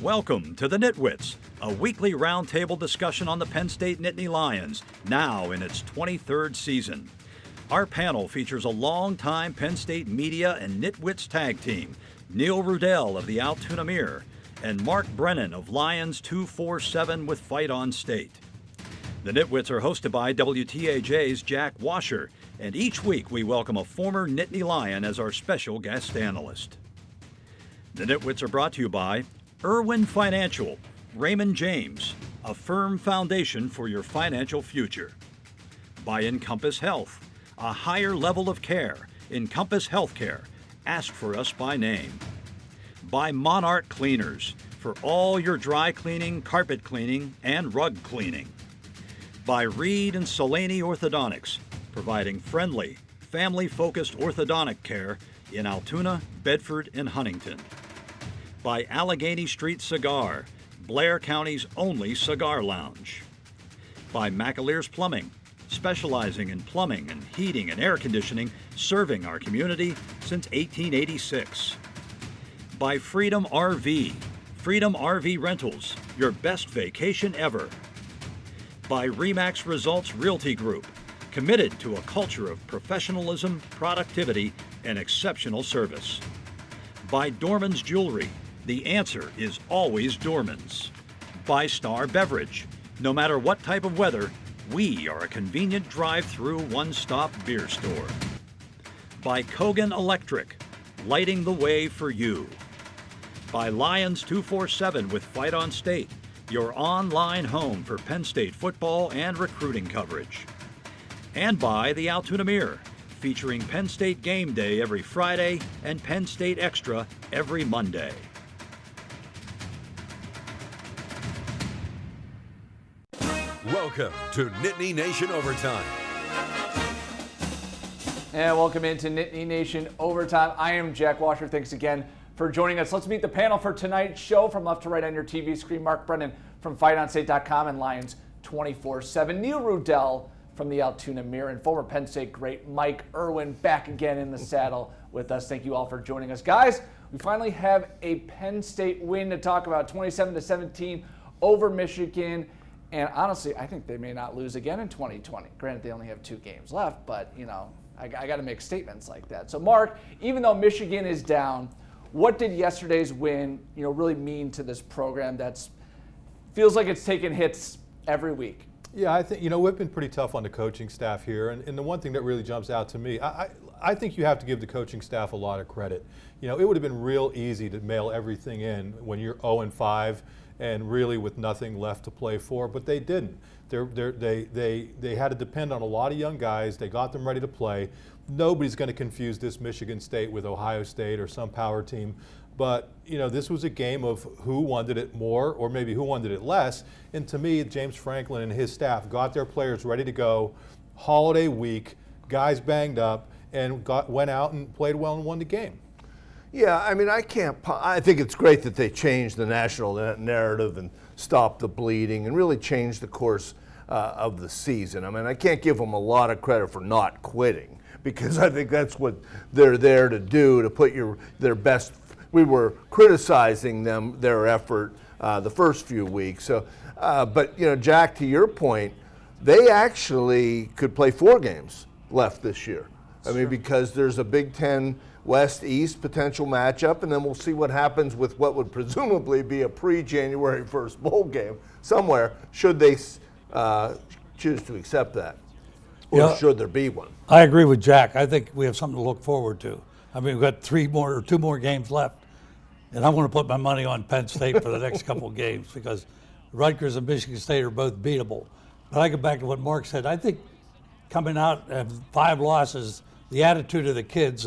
Welcome to the NitWits, a weekly roundtable discussion on the Penn State Nittany Lions, now in its 23rd season. Our panel features a longtime Penn State media and NitWits tag team, Neil Rudell of the Altoona Mirror and Mark Brennan of Lions 247 with Fight on State. The NitWits are hosted by WTAJ's Jack Washer, and each week we welcome a former Nittany Lion as our special guest analyst. The NitWits are brought to you by Irwin Financial, Raymond James, a firm foundation for your financial future. By Encompass Health, a higher level of care. Encompass Healthcare. Ask for us by name. By Monarch Cleaners, for all your dry cleaning, carpet cleaning, and rug cleaning. By Reed and Solani Orthodontics, providing friendly, family-focused orthodontic care in Altoona, Bedford, and Huntington. By Allegheny Street Cigar, Blair County's only cigar lounge. By McAleer's Plumbing, specializing in plumbing and heating and air conditioning, serving our community since 1886. By Freedom RV, Freedom RV Rentals, your best vacation ever. By Remax Results Realty Group, committed to a culture of professionalism, productivity, and exceptional service. By Dorman's Jewelry, the answer is always Dorman's. By Star Beverage, no matter what type of weather, we are a convenient drive-through one-stop beer store. By Kogan Electric, lighting the way for you. By Lions 247 with Fight on State, your online home for Penn State football and recruiting coverage. And by the Altoona Mirror, featuring Penn State Game Day every Friday and Penn State Extra every Monday. Welcome to Nittany Nation Overtime. And welcome into Nittany Nation Overtime. I am Jack Washer. Thanks again for joining us. Let's meet the panel for tonight's show. From left to right on your TV screen, Mark Brennan from FightOnState.com and Lions 247. Neil Rudell from the Altoona Mirror and former Penn State great Mike Irwin back again in the saddle with us. Thank you all for joining us. Guys, we finally have a Penn State win to talk about, 27-17 over Michigan. And honestly, I think they may not lose again in 2020. Granted, they only have 2 games left, but, you know, I got to make statements like that. So, Mark, even though Michigan is down, what did yesterday's win, really mean to this program that feels like it's taken hits every week? Yeah, I think, we've been pretty tough on the coaching staff here. And the one thing that really jumps out to me, I think you have to give the coaching staff a lot of credit. It would have been real easy to mail everything in when you're 0-5 and really with nothing left to play for, but they didn't. They had to depend on a lot of young guys. They got them ready to play. Nobody's going to confuse this Michigan State with Ohio State or some power team. But, this was a game of who wanted it more or maybe who wanted it less. And to me, James Franklin and his staff got their players ready to go. Holiday week, guys banged up, and went out and played well and won the game. Yeah, I think it's great that they changed the national narrative and stopped the bleeding and really changed the course of the season. I can't give them a lot of credit for not quitting, because I think that's what they're there to do, to put their best. We were criticizing their effort the first few weeks. So, but Jack, to your point, they actually could play 4 games left this year. Because there's a Big Ten West-East potential matchup, and then we'll see what happens with what would presumably be a pre-January 1st bowl game somewhere, should they choose to accept that, or should there be one. I agree with Jack. I think we have something to look forward to. We've got 2 more games left, and I'm going to put my money on Penn State for the next couple of games, because Rutgers and Michigan State are both beatable. But I go back to what Mark said. I think coming out of 5 losses, the attitude of the kids,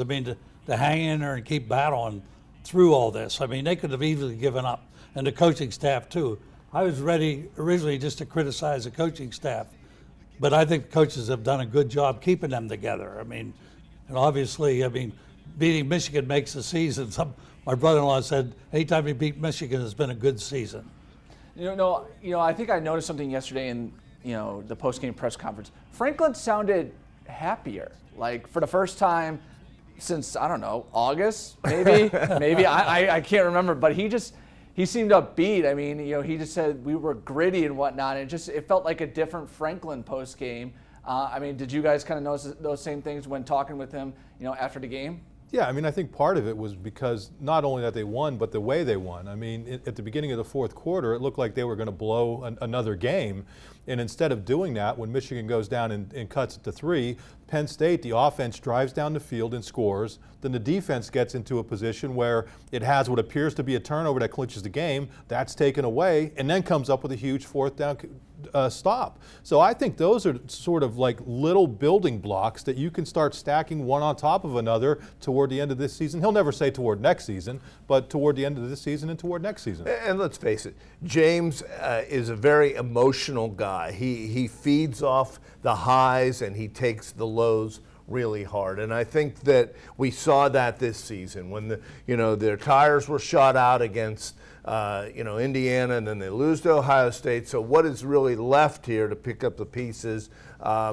to hang in there and keep battling through all this. They could have easily given up, and the coaching staff too. I was ready originally just to criticize the coaching staff, but I think coaches have done a good job keeping them together. And obviously, beating Michigan makes the season. My brother-in-law said, anytime you beat Michigan, it's been a good season. I think I noticed something yesterday in the post-game press conference. Franklin sounded happier, like for the first time since, I don't know, August, maybe. I can't remember, but he he seemed upbeat. I mean, he just said we were gritty and whatnot. And it felt like a different Franklin post game. I mean, did you guys kind of notice those same things when talking with him, after the game? Yeah, I mean, I think part of it was because not only that they won, but the way they won. I mean, at the beginning of the fourth quarter, it looked like they were going to blow another game. And instead of doing that, when Michigan goes down and cuts it to 3, Penn State, the offense drives down the field and scores. Then the defense gets into a position where it has what appears to be a turnover that clinches the game. That's taken away, and then comes up with a huge fourth down stop. So I think those are sort of like little building blocks that you can start stacking one on top of another toward the end of this season. He'll never say toward next season, but toward the end of this season and toward next season. And let's face it, James is a very emotional guy. He feeds off the highs and he takes the lows really hard. And I think that we saw that this season when their tires were shot out against Indiana, and then they lose to Ohio State. So what is really left here to pick up the pieces?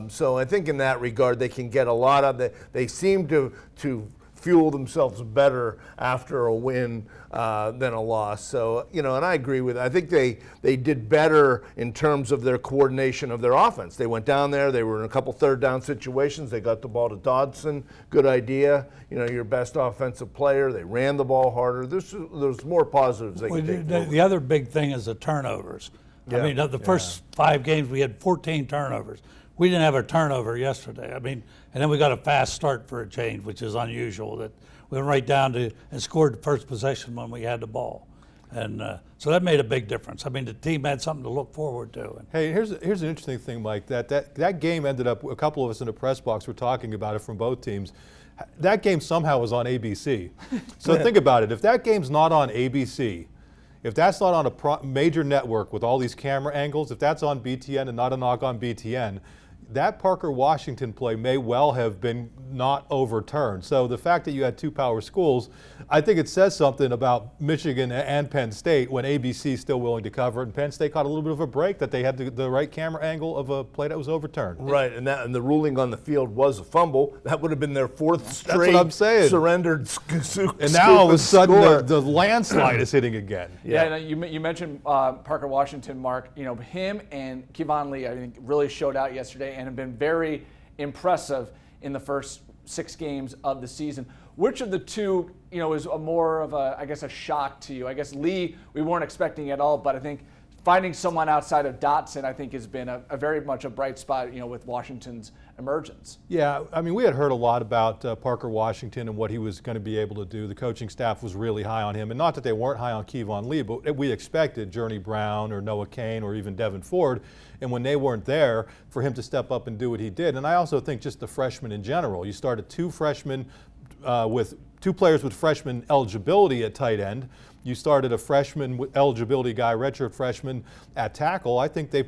So I think in that regard, they can get a lot of it. They seem to fuel themselves better after a win than a loss. So, and I agree with it. I think they did better in terms of their coordination of their offense. They went down there. They were in a couple third down situations. They got the ball to Dodson. Good idea. Your best offensive player. They ran the ball harder. There's more positives they can take. The other big thing is the turnovers. Yeah. I mean, the first 5 games, we had 14 turnovers. We didn't have a turnover yesterday. I mean, and then we got a fast start for a change, which is unusual. That we went right down to and scored the first possession when we had the ball, and so that made a big difference. I mean, the team had something to look forward to. Hey, here's an interesting thing, Mike. That game ended up. A couple of us in the press box were talking about it from both teams. That game somehow was on ABC. So think about it. If that game's not on ABC, if that's not on a major network with all these camera angles, if that's on BTN and not a knock on BTN, that Parker Washington play may well have been not overturned. So the fact that you had 2 power schools, I think it says something about Michigan and Penn State when ABC is still willing to cover it. And Penn State caught a little bit of a break that they had the right camera angle of a play that was overturned. Right, and the ruling on the field was a fumble. That would have been their 4th straight That's what I'm saying. Surrendered And now all of a sudden the landslide is hitting again. Yeah, you mentioned Parker Washington, Mark. Him and Kevon Lee, I think, really showed out yesterday and have been very impressive in the first 6 games of the season. Which of the two, is more of a shock to you? I guess Lee, we weren't expecting at all, but I think finding someone outside of Dotson, I think, has been a very much a bright spot, with Washington's emergence. Yeah, I mean, we had heard a lot about Parker Washington and what he was going to be able to do. The coaching staff was really high on him, and not that they weren't high on Kevon Lee, but we expected Journey Brown or Noah Cain or even Devin Ford, and when they weren't there, for him to step up and do what he did. And I also think just the freshmen in general. You started 2 freshmen with 2 players with freshman eligibility at tight end. You started a freshman with eligibility guy, redshirt freshman at tackle. I think they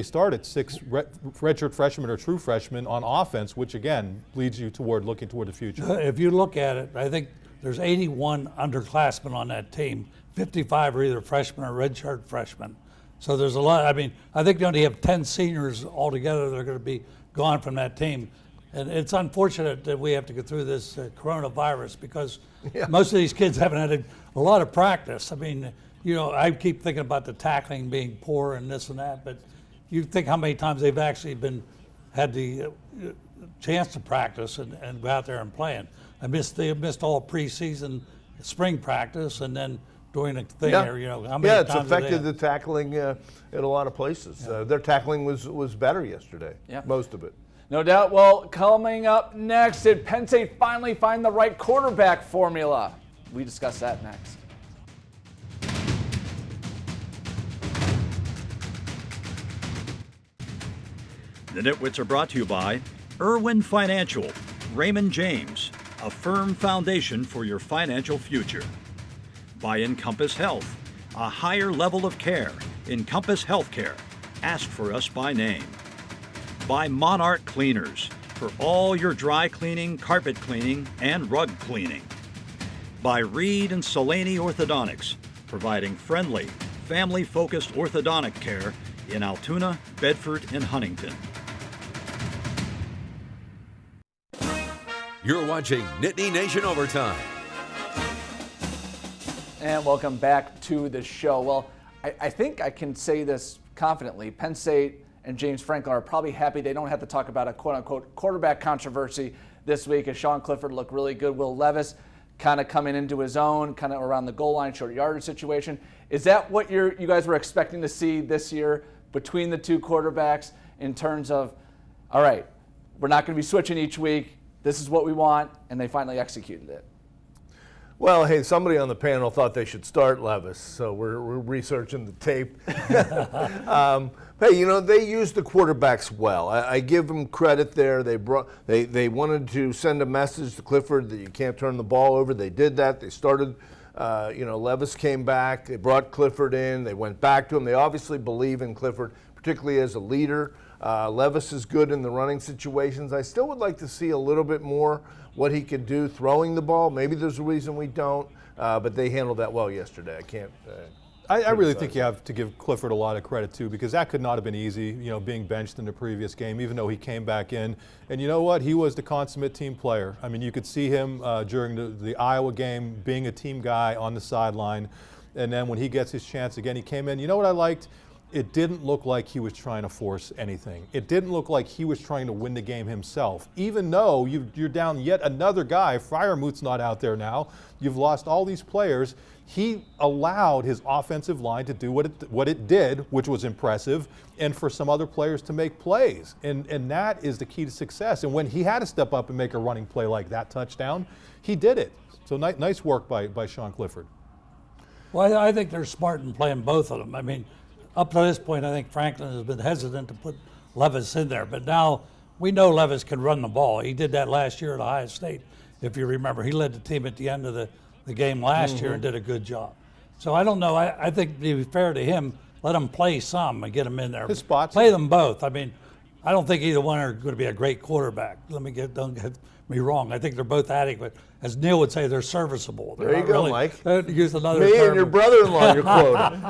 started 6 redshirt freshmen or true freshmen on offense, which again leads you looking toward the future. If you look at it, I think there's 81 underclassmen on that team. 55 are either freshmen or redshirt freshmen. So there's a lot. I mean, I think they only have 10 seniors altogether that are going to be gone from that team. And it's unfortunate that we have to go through this coronavirus because most of these kids haven't had a lot of practice. I mean, I keep thinking about the tackling being poor and this and that, but you think how many times they've actually had the chance to practice and go out there and play. They missed all preseason, spring practice, and then during the thing there, how many times it's affected the tackling at a lot of places. Their tackling was better yesterday, most of it. No doubt. Well, coming up next, did Penn State finally find the right quarterback formula? We discuss that next. The NitWits are brought to you by Irwin Financial, Raymond James, a firm foundation for your financial future. By Encompass Health, a higher level of care. Encompass Healthcare. Ask for us by name. By Monarch Cleaners, for all your dry cleaning, carpet cleaning, and rug cleaning. By Reed and Solaney Orthodontics, providing friendly, family-focused orthodontic care in Altoona, Bedford, and Huntington. You're watching Nittany Nation Overtime. And welcome back to the show. Well, I think I can say this confidently. Penn State and James Franklin are probably happy they don't have to talk about a quote-unquote quarterback controversy this week, as Sean Clifford looked really good. Will Levis kind of coming into his own, kind of around the goal line, short yardage situation. Is that what you guys were expecting to see this year between the two quarterbacks in terms of, all right, we're not going to be switching each week, this is what we want, and they finally executed it? Well, hey, somebody on the panel thought they should start Levis, so we're researching the tape. Hey, you know, they used the quarterbacks well. I give them credit there. They wanted to send a message to Clifford that you can't turn the ball over. They did that. They started, Levis came back. They brought Clifford in. They went back to him. They obviously believe in Clifford, particularly as a leader. Levis is good in the running situations. I still would like to see a little bit more what he could do throwing the ball. Maybe there's a reason we don't, but they handled that well yesterday. I can't. I really think you have to give Clifford a lot of credit too, because that could not have been easy, being benched in the previous game, even though he came back in. And you know what? He was the consummate team player. I mean, you could see him during the Iowa game being a team guy on the sideline. And then when he gets his chance again, he came in. You know what I liked? It didn't look like he was trying to force anything. It didn't look like he was trying to win the game himself, even though you're down yet another guy. Freiermuth's not out there now. You've lost all these players. He allowed his offensive line to do what it did, which was impressive, and for some other players to make plays. And that is the key to success. And when he had to step up and make a running play like that touchdown, he did it. So nice work by Sean Clifford. Well, I think they're smart in playing both of them. I mean, up to this point, I think Franklin has been hesitant to put Levis in there. But now we know Levis can run the ball. He did that last year at Ohio State, if you remember. He led the team at the end of the game last year and did a good job. So I don't know. I think to be fair to him, let him play some and get him in there. His spots. Play them both. I mean, I don't think either one are going to be a great quarterback. Don't get me wrong. I think they're both adequate. As Neil would say, they're serviceable. There you go, Mike. Use another Me term. and your brother-in-law, you're quoting.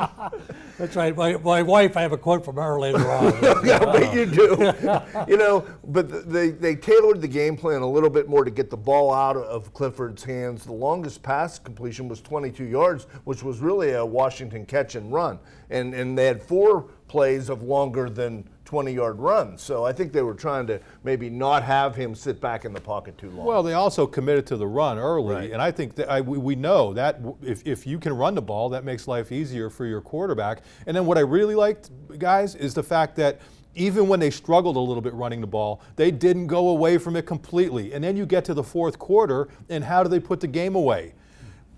That's right. My wife, I have a quote from her later on. Yeah, but you do. But they tailored the game plan a little bit more to get the ball out of Clifford's hands. The longest pass completion was 22 yards, which was really a Washington catch and run. And they had 4 plays of longer than 20-yard runs. So I think they were trying to maybe not have him sit back in the pocket too long. Well, they also committed to the run early, Right. and I think that we know that if you can run the ball, that makes life easier for your quarterback. And then what I really liked, guys, is the fact that even when they struggled a little bit running the ball, they didn't go away from it completely. And then you get to the fourth quarter, and how do they put the game away?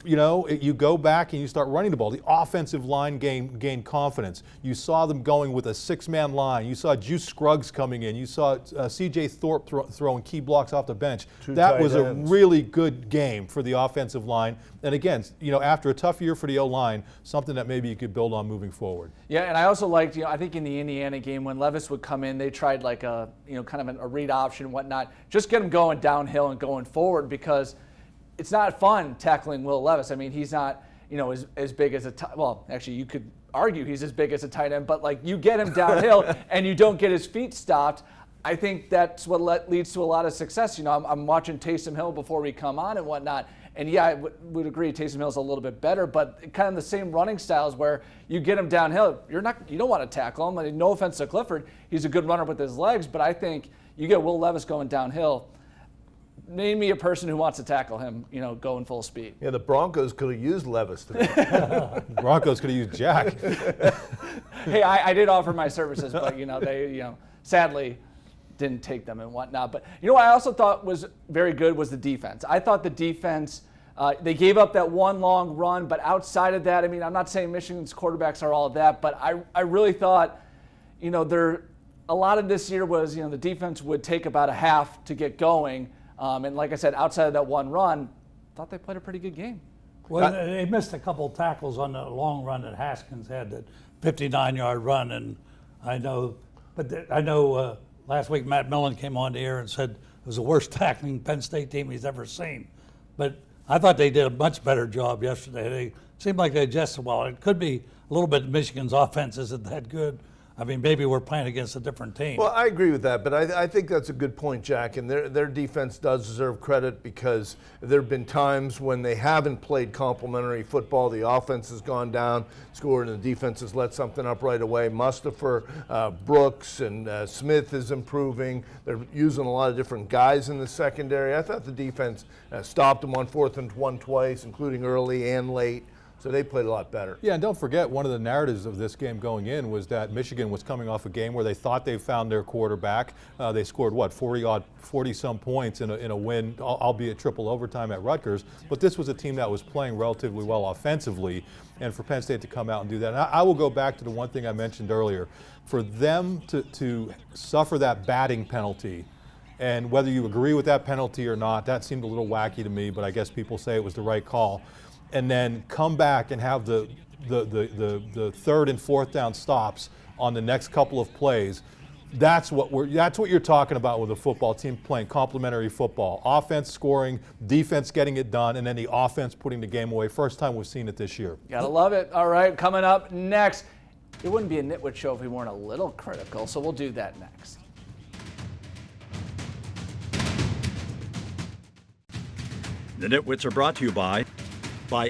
You go back and you start running the ball. The offensive line gained confidence. You saw them going with a 6-man line. You saw Juice Scruggs coming in. You saw C.J. Thorpe throwing key blocks off the bench. That was a really good game for the offensive line. And again, after a tough year for the O-line, something that maybe you could build on moving forward. Yeah, and I also liked, I think in the Indiana game when Levis would come in, they tried like a, kind of a read option and whatnot. Just get him going downhill and going forward, because it's not fun tackling Will Levis. I mean, he's not, as big as well, actually, you could argue he's as big as a tight end, but like you get him downhill and you don't get his feet stopped. I think that's what leads to a lot of success. I'm watching Taysom Hill before we come on and whatnot. And yeah, I would agree Taysom Hill's a little bit better, but kind of the same running styles where you get him downhill. You don't want to tackle him. I mean, no offense to Clifford. He's a good runner with his legs, but I think you get Will Levis going downhill. Name me a person who wants to tackle him, going full speed. Yeah, the Broncos could have used Levis today. Broncos could have used Jack. Hey, I did offer my services, but they sadly didn't take them and whatnot. But what I also thought was very good was the defense. I thought the defense, they gave up that one long run, but outside of that, I mean, I'm not saying Michigan's quarterbacks are all of that, but I really thought, a lot of this year was, the defense would take about a half to get going. And like I said, outside of that one run, I thought they played a pretty good game. Well, they missed a couple tackles on the long run that Haskins had, that 59-yard run, and I know last week Matt Millen came on the air and said it was the worst tackling Penn State team he's ever seen. But I thought they did a much better job yesterday. They seemed like they adjusted well. It could be a little bit Michigan's offense isn't that good. I mean, maybe we're playing against a different team. Well, I agree with that, but I think that's a good point, Jack. And their defense does deserve credit because there have been times when they haven't played complementary football. The offense has gone down, scored, and the defense has let something up right away. Mustafa, Brooks, and Smith is improving. They're using a lot of different guys in the secondary. I thought the defense stopped them on 4th and 1 twice, including early and late. So they played a lot better. Yeah, and don't forget, one of the narratives of this game going in was that Michigan was coming off a game where they thought they found their quarterback. They scored, 40-some points in a win, albeit triple overtime at Rutgers. But this was a team that was playing relatively well offensively, and for Penn State to come out and do that. And I will go back to the one thing I mentioned earlier. For them to suffer that batting penalty, and whether you agree with that penalty or not, that seemed a little wacky to me, but I guess people say it was the right call. And then come back and have the 3rd and 4th down stops on the next couple of plays. That's what you're talking about with a football team playing complementary football. Offense scoring, defense getting it done, and then the offense putting the game away. First time we've seen it this year. Gotta love it. All right, coming up next. It wouldn't be a Nitwit show if we weren't a little critical, so we'll do that next. The Nitwits are brought to you by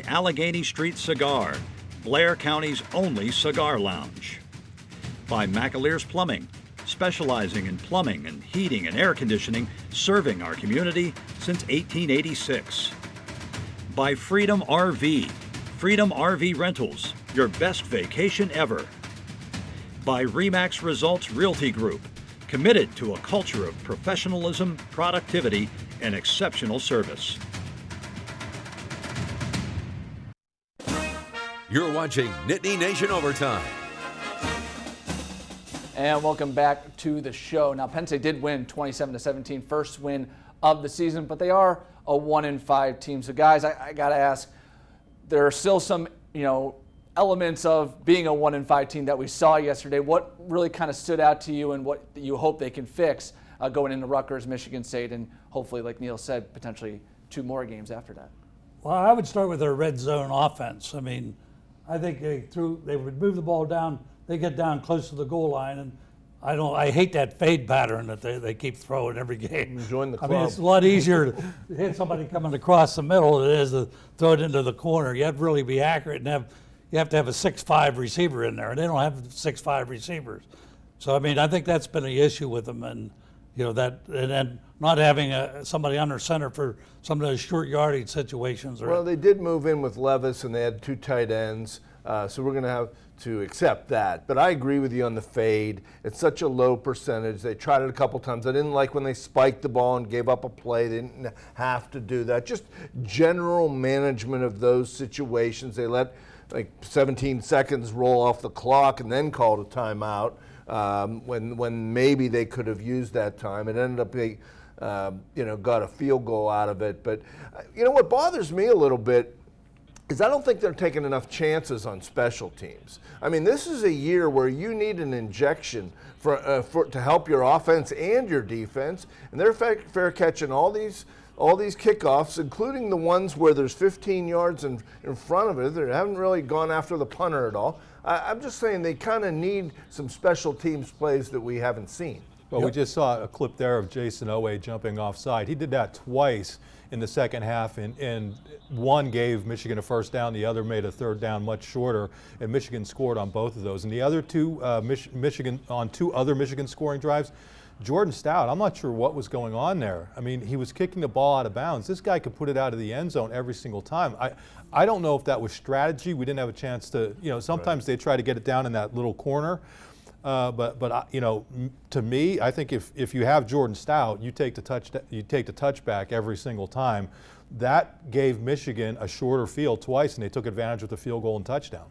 Allegheny Street Cigar, Blair County's only cigar lounge. By McAleer's Plumbing, specializing in plumbing and heating and air conditioning, serving our community since 1886. By Freedom RV, Freedom RV Rentals, your best vacation ever. By Remax Results Realty Group, committed to a culture of professionalism, productivity, and exceptional service. You're watching Nittany Nation Overtime. And welcome back to the show. Now, Penn State did win 27-17, first win of the season, but they are a 1-5 team. So, guys, I got to ask, there are still some, elements of being a 1-5 team that we saw yesterday. What really kind of stood out to you and what you hope they can fix going into Rutgers, Michigan State, and hopefully, like Neil said, potentially 2 more games after that? Well, I would start with their red zone offense. I mean, I think they would move the ball down, they get down close to the goal line, and I hate that fade pattern that they keep throwing every game. Join the club. I mean, it's a lot easier to hit somebody coming across the middle than it is to throw it into the corner. You have to really be accurate, and you have to have a 6'5" receiver in there, and they don't have 6'5" receivers. So, I mean, I think that's been the issue with them, and and then not having somebody under center for some of those short yardage situations. Well, they did move in with Levis, and they had 2 tight ends, so we're going to have to accept that. But I agree with you on the fade. It's such a low percentage. They tried it a couple times. I didn't like when they spiked the ball and gave up a play. They didn't have to do that. Just general management of those situations. They let 17 seconds roll off the clock and then called a timeout. When maybe they could have used that time. It ended up being, got a field goal out of it. But, what bothers me a little bit is I don't think they're taking enough chances on special teams. I mean, this is a year where you need an injection to help your offense and your defense, and they're fair catching all these kickoffs, including the ones where there's 15 yards in front of it. They haven't really gone after the punter at all. I'm just saying they kind of need some special teams plays that we haven't seen. Well, we just saw a clip there of Jason Owe jumping offside. He did that twice in the second half, and one gave Michigan a first down, the other made a third down much shorter, and Michigan scored on both of those. And the other two, Michigan on 2 other Michigan scoring drives, Jordan Stout, I'm not sure what was going on there. I mean, he was kicking the ball out of bounds. This guy could put it out of the end zone every single time. I don't know if that was strategy. We didn't have a chance to, sometimes they try to get it down in that little corner. But to me, I think if you have Jordan Stout, you take the touchback every single time. That gave Michigan a shorter field twice, and they took advantage with the field goal and touchdown.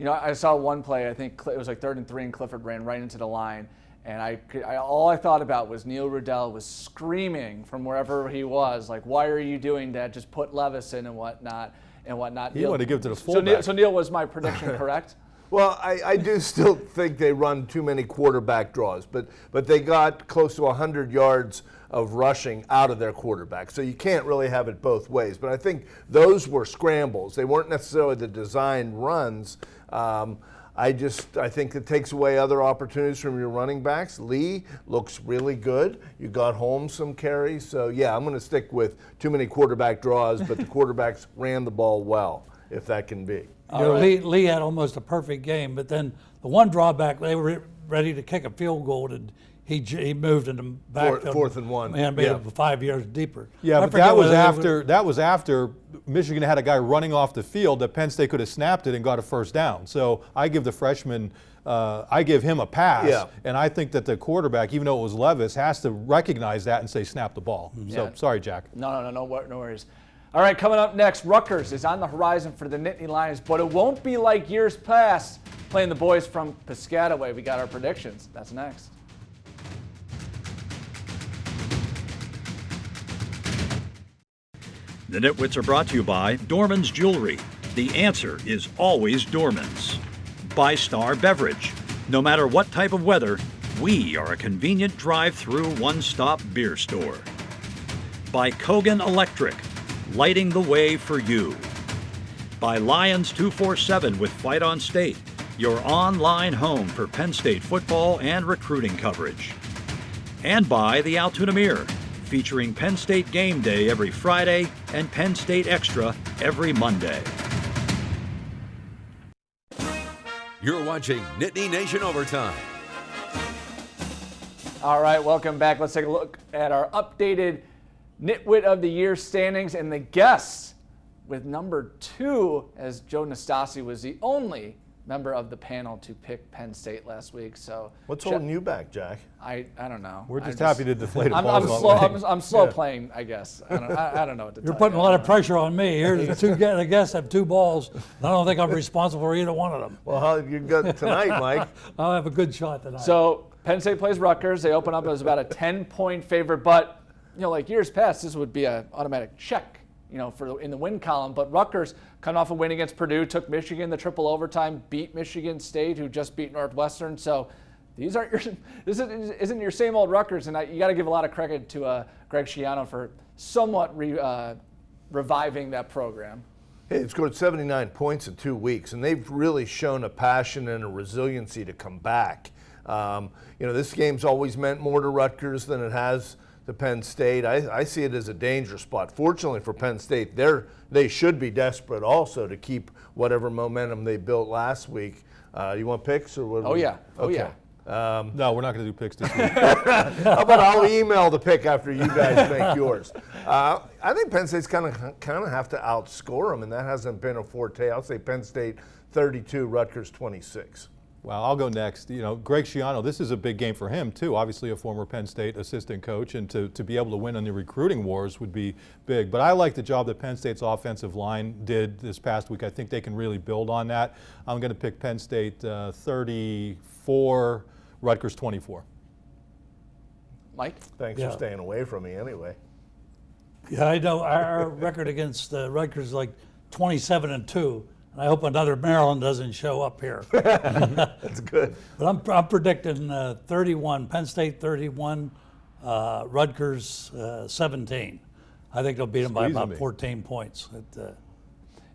I saw one play. I think it was like 3rd and 3, and Clifford ran right into the line. And all I thought about was Neil Rudell was screaming from wherever he was, like, "Why are you doing that? Just put Levis in and whatnot." He wanted to give it to the fullback. So Neil, was my prediction correct? Well, I do still think they run too many quarterback draws, but they got close to 100 yards of rushing out of their quarterback. So you can't really have it both ways. But I think those were scrambles. They weren't necessarily the designed runs. I think it takes away other opportunities from your running backs. Lee looks really good. You got home some carries. So, yeah, I'm going to stick with too many quarterback draws, but the quarterbacks ran the ball well, if that can be. Lee had almost a perfect game, but then the one drawback, they were ready to kick a field goal, and he moved in the backfield. 4th and 1. And made it 5 yards deeper. Yeah, but that was after Michigan had a guy running off the field that Penn State could have snapped it and got a first down. So I give the freshman, I give him a pass. Yeah. And I think that the quarterback, even though it was Levis, has to recognize that and say snap the ball. So sorry, Jack. No worries. All right, coming up next, Rutgers is on the horizon for the Nittany Lions, but it won't be like years past playing the boys from Piscataway. We got our predictions. That's next. The NitWits are brought to you by Dorman's Jewelry. The answer is always Dorman's. By Star Beverage. No matter what type of weather, we are a convenient drive-through one-stop beer store. By Kogan Electric. Lighting the way for you. By Lions 247 with Fight on State, your online home for Penn State football and recruiting coverage. And by the Altoona Mirror, featuring Penn State Game Day every Friday and Penn State Extra every Monday. You're watching Nittany Nation Overtime. All right, welcome back. Let's take a look at our updated Nitwit of the Year standings and the guests with number 2, as Joe Nastasi was the only member of the panel to pick Penn State last week. So What's holding you back, Jack? I don't know. We're just happy to deflate a ball. I'm slow playing, I guess. I don't know what to You're tell putting you. a lot of pressure on me. Here, the guests have 2 balls. I don't think I'm responsible for either one of them. Well, you got tonight, Mike. I'll have a good shot tonight. So Penn State plays Rutgers. They open up as about a 10-point favorite, but like years past, this would be an automatic check, for in the win column. But Rutgers, coming off a win against Purdue, took Michigan the triple overtime, beat Michigan State, who just beat Northwestern. So this isn't your same old Rutgers, and you got to give a lot of credit to Greg Schiano for somewhat reviving that program. Hey, they've scored 79 points in 2 weeks, and they've really shown a passion and a resiliency to come back. This game's always meant more to Rutgers than it has to Penn State. I see it as a danger spot. Fortunately for Penn State, they should be desperate also to keep whatever momentum they built last week. You want picks or what? Oh yeah. No, we're not going to do picks this week. How about I'll email the pick after you guys make yours. I think Penn State's kind of have to outscore them, and that hasn't been a forte. I'll say Penn State 32, Rutgers 26. Well, I'll go next. Greg Schiano, this is a big game for him, too. Obviously, a former Penn State assistant coach, and to be able to win on the recruiting wars would be big. But I like the job that Penn State's offensive line did this past week. I think they can really build on that. I'm going to pick Penn State 34, Rutgers 24. Mike? Thanks for staying away from me anyway. Yeah, I know our record against Rutgers is like 27-2. I hope another Maryland doesn't show up here. That's good. But I'm predicting 31, Penn State 31, Rutgers 17. I think they'll beat them by about 14 points.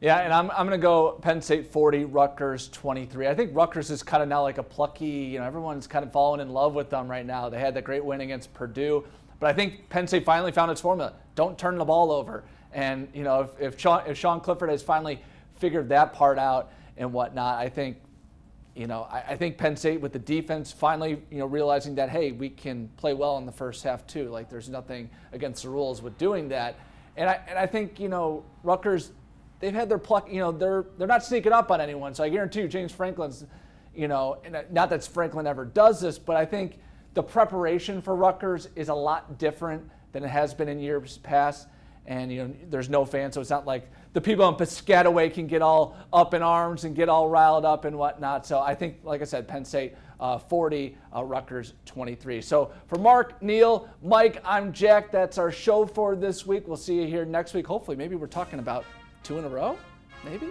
Yeah, and I'm going to go Penn State 40, Rutgers 23. I think Rutgers is kind of now like a plucky, everyone's kind of falling in love with them right now. They had that great win against Purdue. But I think Penn State finally found its formula. Don't turn the ball over. And, if Sean Clifford has finally figured that part out and whatnot, I think, I think Penn State with the defense finally, realizing that, hey, we can play well in the first half too. Like there's nothing against the rules with doing that. And I think, Rutgers, they've had their pluck, they're not sneaking up on anyone. So I guarantee you James Franklin's, and not that Franklin ever does this, but I think the preparation for Rutgers is a lot different than it has been in years past. And, there's no fans, so it's not like the people in Piscataway can get all up in arms and get all riled up and whatnot. So I think, like I said, Penn State 40, Rutgers 23. So for Mark, Neil, Mike, I'm Jack. That's our show for this week. We'll see you here next week. Hopefully, maybe we're talking about 2 in a row, maybe?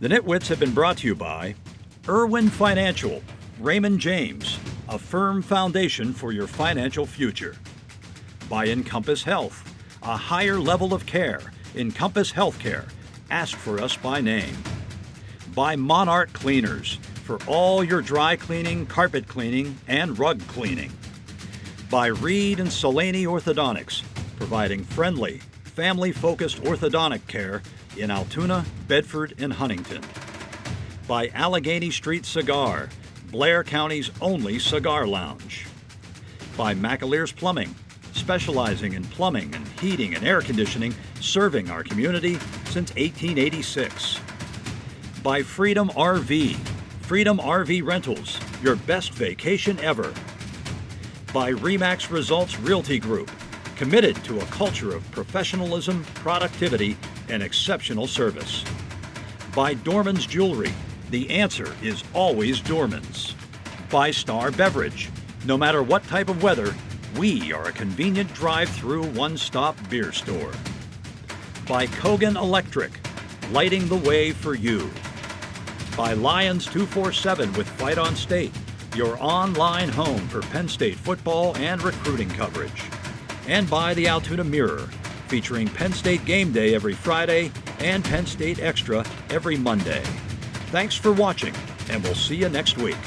The NitWits have been brought to you by Irwin Financial, Raymond James, a firm foundation for your financial future. By Encompass Health, a higher level of care. Encompass Healthcare. Ask for us by name. By Monarch Cleaners, for all your dry cleaning, carpet cleaning, and rug cleaning. By Reed and Solani Orthodontics, providing friendly, family-focused orthodontic care in Altoona, Bedford, and Huntington. By Allegheny Street Cigar, Blair County's only cigar lounge. By McAleer's Plumbing, specializing in plumbing and heating and air conditioning, serving our community since 1886. By Freedom RV, Freedom RV Rentals, your best vacation ever. By Remax Results Realty Group, committed to a culture of professionalism, productivity, and exceptional service. By Dorman's Jewelry, the answer is always Dorman's. By Star Beverage, no matter what type of weather, we are a convenient drive-through one-stop beer store. By Kogan Electric, lighting the way for you. By Lions 247 with Fight on State, your online home for Penn State football and recruiting coverage. And by the Altoona Mirror, featuring Penn State Game Day every Friday and Penn State Extra every Monday. Thanks for watching, and we'll see you next week.